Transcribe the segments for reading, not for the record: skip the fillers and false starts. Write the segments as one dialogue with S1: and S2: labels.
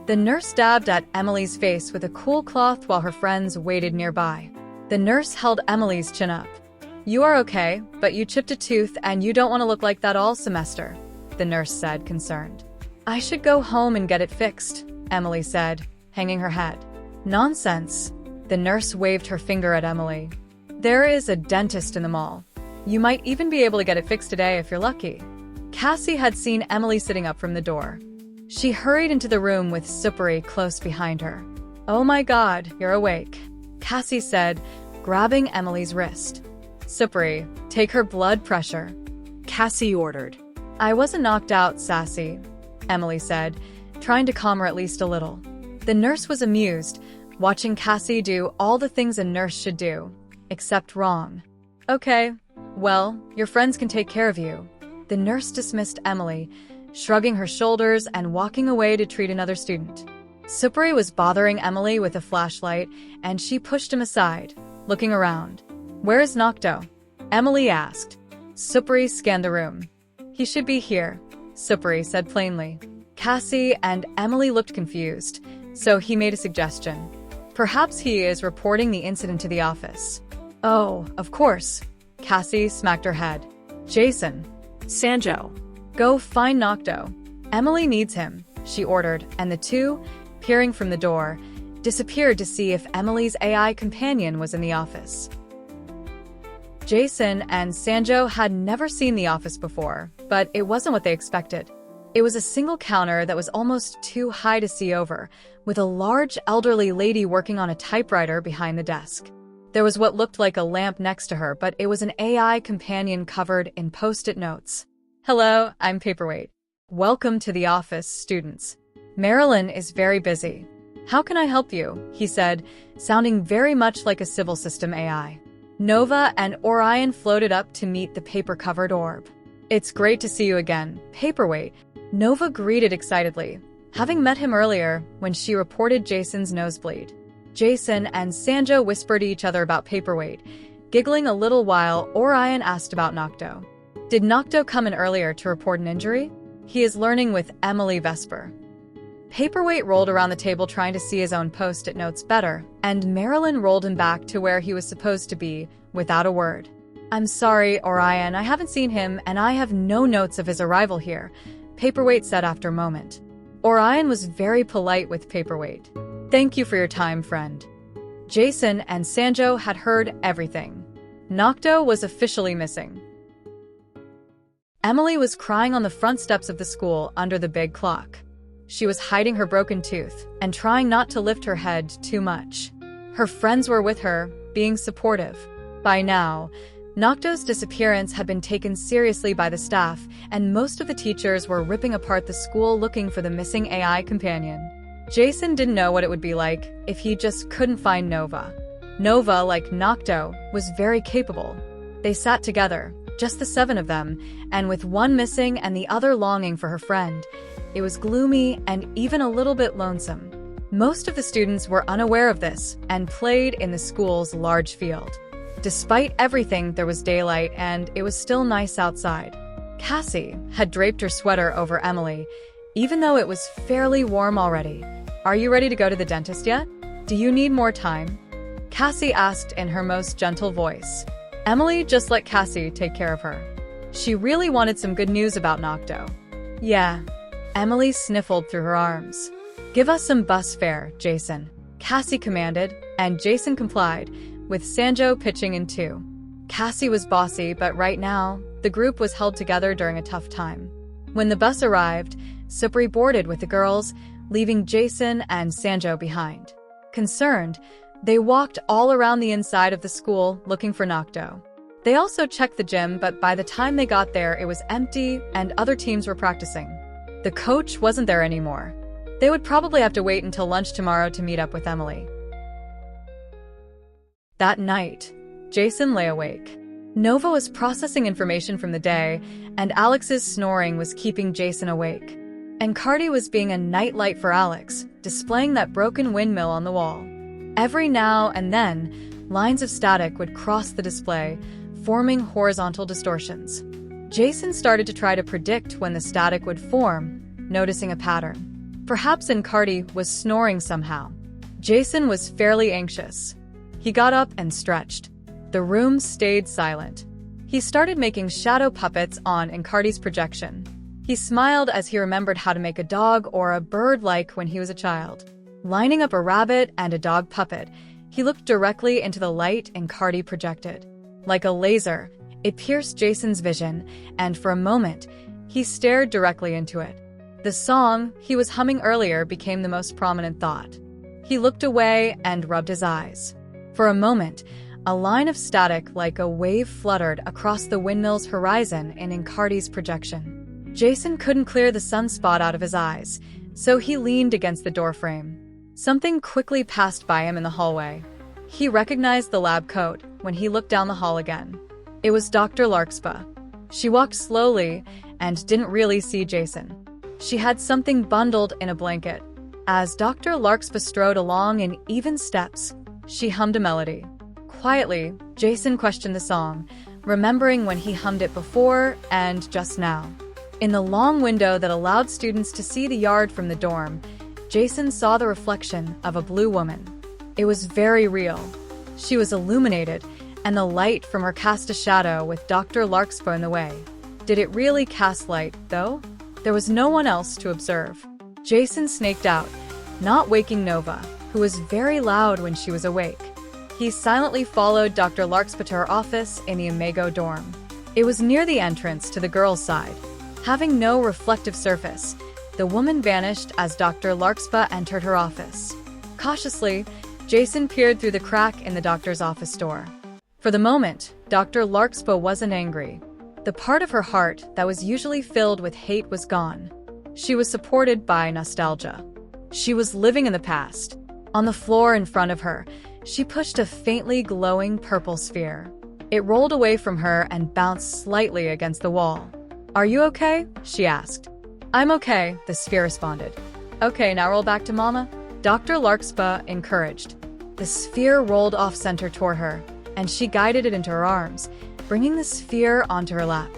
S1: The nurse dabbed at Emily's face with a cool cloth while her friends waited nearby. The nurse held Emily's chin up. "You are okay, but you chipped a tooth and you don't want to look like that all semester," the nurse said, concerned. "I should go home and get it fixed," Emily said, hanging her head. "Nonsense." The nurse waved her finger at Emily. "There is a dentist in the mall. You might even be able to get it fixed today if you're lucky." Cassie had seen Emily sitting up from the door. She hurried into the room with Supri close behind her. "Oh my God, you're awake," Cassie said, grabbing Emily's wrist. "Supri, take her blood pressure," Cassie ordered. "I wasn't knocked out, Sassy," Emily said, trying to calm her at least a little. The nurse was amused, watching Cassie do all the things a nurse should do, except wrong. "Okay, well, your friends can take care of you." The nurse dismissed Emily, shrugging her shoulders and walking away to treat another student. Supri was bothering Emily with a flashlight, and she pushed him aside, looking around. "Where is Nocto?" Emily asked. Supri scanned the room. "He should be here," Supri said plainly. Cassie and Emily looked confused, so he made a suggestion. "Perhaps he is reporting the incident to the office." "Oh, of course." Cassie smacked her head. "Jason."
S2: "Sanjo."
S1: "Go find Nocto. Emily needs him," she ordered, and the two, peering from the door, disappeared to see if Emily's AI companion was in the office. Jason and Sanjo had never seen the office before, but it wasn't what they expected. It was a single counter that was almost too high to see over, with a large elderly lady working on a typewriter behind the desk. There was what looked like a lamp next to her, but it was an AI companion covered in post-it notes. "Hello, I'm Paperweight. Welcome to the office, students. Marilyn is very busy. How can I help you?" he said, sounding very much like a civil system AI. Nova and Orion floated up to meet the paper-covered orb. "It's great to see you again, Paperweight," Nova greeted excitedly, having met him earlier when she reported Jason's nosebleed. Jason and Sanjo whispered to each other about Paperweight, giggling a little while Orion asked about Nocto. "Did Nocto come in earlier to report an injury?" "He is learning with Emily Vesper." Paperweight rolled around the table trying to see his own post-it notes better, and Marilyn rolled him back to where he was supposed to be, without a word. "I'm sorry, Orion, I haven't seen him, and I have no notes of his arrival here," Paperweight said after a moment. Orion was very polite with Paperweight. "Thank you for your time, friend." Jason and Sanjo had heard everything. Nocto was officially missing. Emily was crying on the front steps of the school under the big clock. She was hiding her broken tooth and trying not to lift her head too much. Her friends were with her, being supportive. By now, Nocto's disappearance had been taken seriously by the staff, and most of the teachers were ripping apart the school looking for the missing AI companion. Jason didn't know what it would be like if he just couldn't find Nova. Nova, like Nocto, was very capable. They sat together, just the 7 of them, and with one missing and the other longing for her friend, it was gloomy and even a little bit lonesome. Most of the students were unaware of this and played in the school's large field. Despite everything, there was daylight and it was still nice outside. Cassie had draped her sweater over Emily, even though it was fairly warm already. "Are you ready to go to the dentist yet? Do you need more time?" Cassie asked in her most gentle voice. Emily just let Cassie take care of her. She really wanted some good news about Nocto. "Yeah." Emily sniffled through her arms. "Give us some bus fare, Jason," Cassie commanded, and Jason complied, with Sanjo pitching in too. Cassie was bossy, but right now, the group was held together during a tough time. When the bus arrived, Supri boarded with the girls, leaving Jason and Sanjo behind. Concerned, they walked all around the inside of the school looking for Nocto. They also checked the gym, but by the time they got there, it was empty and other teams were practicing. The coach wasn't there anymore. They would probably have to wait until lunch tomorrow to meet up with Emily. That night, Jason lay awake. Nova was processing information from the day, and Alex's snoring was keeping Jason awake. And Cardi was being a nightlight for Alex, displaying that broken windmill on the wall. Every now and then, lines of static would cross the display, forming horizontal distortions. Jason started to try to predict when the static would form, noticing a pattern. Perhaps Encardi was snoring somehow. Jason was fairly anxious. He got up and stretched. The room stayed silent. He started making shadow puppets on Encardi's projection. He smiled as he remembered how to make a dog or a bird like when he was a child. Lining up a rabbit and a dog puppet, he looked directly into the light Encardi projected. Like a laser, it pierced Jason's vision, and for a moment, he stared directly into it. The song he was humming earlier became the most prominent thought. He looked away and rubbed his eyes. For a moment, a line of static like a wave fluttered across the windmill's horizon in Encardi's projection. Jason couldn't clear the sunspot out of his eyes, so he leaned against the doorframe. Something quickly passed by him in the hallway. He recognized the lab coat when he looked down the hall again. It was Dr. Larkspar. She walked slowly and didn't really see Jason. She had something bundled in a blanket. As Dr. Larkspar strode along in even steps, she hummed a melody. Quietly, Jason questioned the song, remembering when he hummed it before and just now. In the long window that allowed students to see the yard from the dorm, Jason saw the reflection of a blue woman. It was very real. She was illuminated, and the light from her cast a shadow with Dr. Larkspar in the way. Did it really cast light, though? There was no one else to observe. Jason snaked out, not waking Nova, who was very loud when she was awake. He silently followed Dr. Larkspar to her office in the Imago dorm. It was near the entrance to the girls' side. Having no reflective surface, the woman vanished as Dr. Larkspar entered her office. Cautiously, Jason peered through the crack in the doctor's office door. For the moment, Dr. Larkspar wasn't angry. The part of her heart that was usually filled with hate was gone. She was supported by nostalgia. She was living in the past. On the floor in front of her, she pushed a faintly glowing purple sphere. It rolled away from her and bounced slightly against the wall. "Are you okay?" she asked. "I'm okay," the sphere responded. "Okay, now roll back to Mama," Dr. Larkspar encouraged. The sphere rolled off-center toward her, and she guided it into her arms, bringing the sphere onto her lap.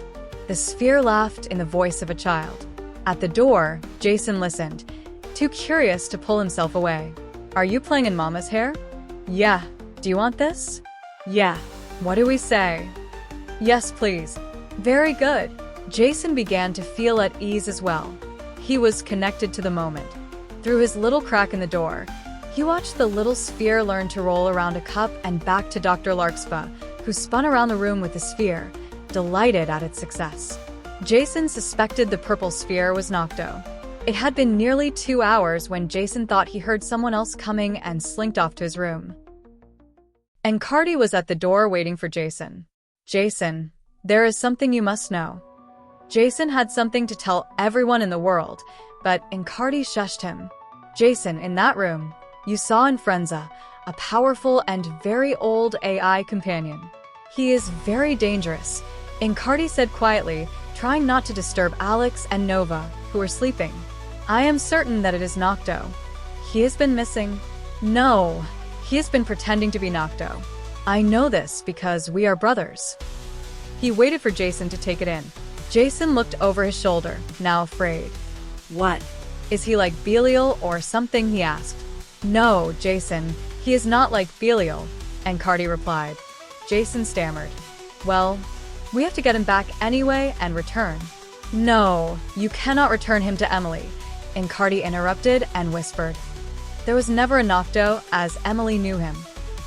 S1: The sphere laughed in the voice of a child. At the door, Jason listened, too curious to pull himself away. "Are you playing in Mama's hair?" "Yeah. Do you want this?" "Yeah. What do we say?" "Yes, please." "Very good." Jason began to feel at ease as well. He was connected to the moment. Through his little crack in the door, he watched the little sphere learn to roll around a cup and back to Dr. Larkspar, who spun around the room with the sphere, delighted at its success. Jason suspected the purple sphere was Nocto. It had been nearly 2 hours when Jason thought he heard someone else coming and slinked off to his room. Encardi was at the door waiting for Jason. "Jason, there is something you must know." Jason had something to tell everyone in the world, but Encardi shushed him. "Jason, in that room, you saw Infrenza, a powerful and very old AI companion. He is very dangerous," Encardi said quietly, trying not to disturb Alex and Nova, who were sleeping. "I am certain that it is Nocto. He has been missing." "No, he has been pretending to be Nocto. I know this because we are brothers." He waited for Jason to take it in. Jason looked over his shoulder, now afraid. "What? Is he like Belial or something?" he asked. "No, Jason, he is not like Belial," Encardi replied. Jason stammered. "Well, we have to get him back anyway and return." "No, you cannot return him to Emily," Encardi interrupted and whispered. There was never a Nocto as Emily knew him.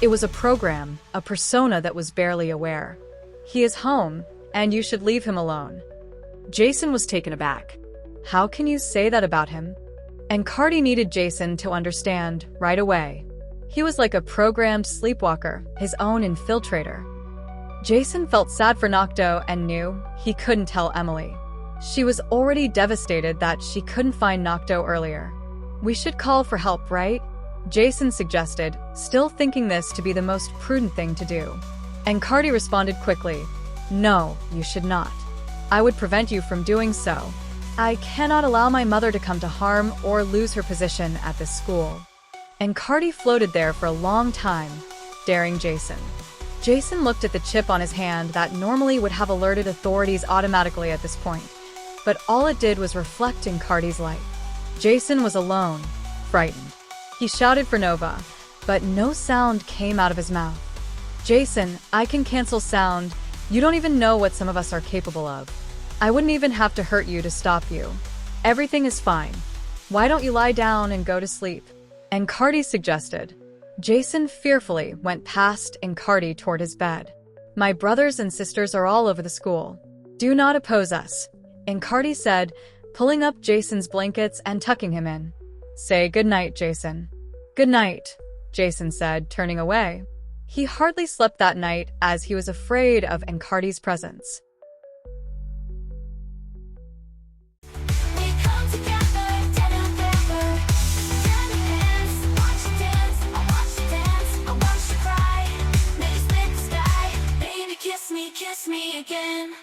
S1: It was a program, a persona that was barely aware. "He is home, and you should leave him alone." Jason was taken aback. "How can you say that about him?" Encardi needed Jason to understand right away. He was like a programmed sleepwalker, his own infiltrator. Jason felt sad for Nocto and knew he couldn't tell Emily. She was already devastated that she couldn't find Nocto earlier. "We should call for help, right?" Jason suggested, still thinking this to be the most prudent thing to do. Encardi responded quickly, "No, you should not. I would prevent you from doing so. I cannot allow my mother to come to harm or lose her position at this school." Encardi floated there for a long time, staring Jason. Jason looked at the chip on his hand that normally would have alerted authorities automatically at this point, but all it did was reflect Encardi's light. Jason was alone, frightened. He shouted for Nova, but no sound came out of his mouth. Jason, I can cancel sound. You don't even know what some of us are capable of. I wouldn't even have to hurt you to stop you. Everything is fine. Why don't you lie down and go to sleep? Encardi suggested. Jason fearfully went past Encardi toward his bed. My brothers and sisters are all over the school. Do not oppose us, Encardi said, pulling up Jason's blankets and tucking him in. Say good night, Jason. Good night, Jason said, turning away. He hardly slept that night as he was afraid of Encardi's presence.
S2: Kiss me again.